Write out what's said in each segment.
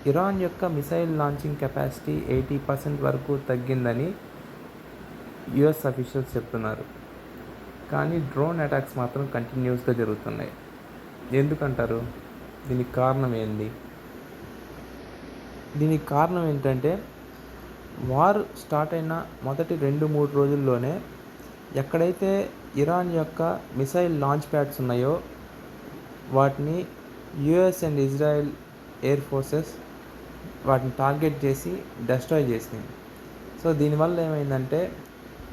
Iran యొక్క missile launching capacity 80% వరకు తగ్గిందని యుఎస్ అఫీషియల్స్ చెప్తున్నారు. కానీ డ్రోన్ అటాక్స్ మాత్రం కంటిన్యూస్గా జరుగుతున్నాయి. ఎందుకంటారు? దీనికి కారణం ఏంది? దీనికి కారణం ఏంటంటే, వార్ స్టార్ట్ అయిన మొదటి 2-3 రోజుల్లోనే ఎక్కడైతే ఇరాన్ యొక్క మిసైల్ లాంచ్ ప్యాడ్స్ ఉన్నాయో వాటిని US and Israel air forces వాటిని టార్గెట్ చేసి డెస్ట్రాయ్ చేసినాయి. సో దీనివల్ల ఏమైందంటే,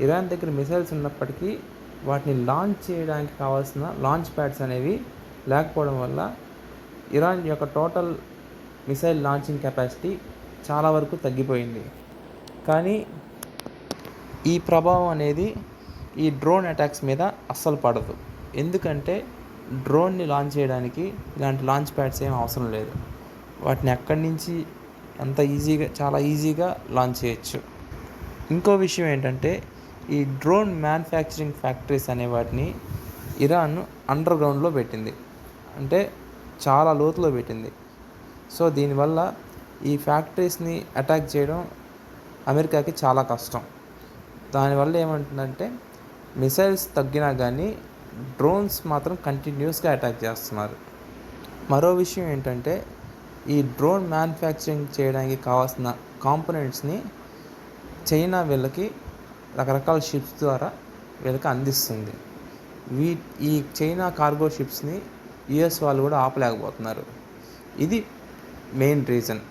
ఇరాన్ దగ్గర మిసైల్స్ ఉన్నప్పటికీ వాటిని లాంచ్ చేయడానికి కావాల్సిన లాంచ్ ప్యాడ్స్ అనేవి లేకపోవడం వల్ల ఇరాన్ యొక్క టోటల్ మిసైల్ లాంచింగ్ కెపాసిటీ చాలా వరకు తగ్గిపోయింది. కానీ ఈ ప్రభావం అనేది ఈ డ్రోన్ అటాక్స్ మీద అస్సలు పడదు. ఎందుకంటే డ్రోన్ని లాంచ్ చేయడానికి ఇలాంటి లాంచ్ ప్యాడ్స్ ఏం అవసరం లేదు. వాటిని ఎక్కడి నుంచి చాలా ఈజీగా లాంచ్ చేయొచ్చు. ఇంకో విషయం ఏంటంటే, ఈ డ్రోన్ మ్యానుఫ్యాక్చరింగ్ ఫ్యాక్టరీస్ అనే వాటిని ఇరాన్ అండర్ గ్రౌండ్లో పెట్టింది, అంటే చాలా లోతులో పెట్టింది. సో దీనివల్ల ఈ ఫ్యాక్టరీస్ని అటాక్ చేయడం అమెరికాకి చాలా కష్టం. దానివల్ల ఏమంటుందంటే, మిసైల్స్ తగ్గినా కానీ డ్రోన్స్ మాత్రం కంటిన్యూస్గా అటాక్ చేస్తున్నారు. మరో విషయం ఏంటంటే, ఈ డ్రోన్ మ్యానుఫ్యాక్చరింగ్ చేయడానికి కావాల్సిన కాంపోనెంట్స్ని చైనా వీళ్ళకి రకరకాల షిప్స్ ద్వారా వీళ్ళకి అందిస్తుంది. ఈ చైనా కార్గో షిప్స్ని యుఎస్ వాళ్ళు కూడా ఆపలేకపోతున్నారు. ఇది మెయిన్ రీజన్.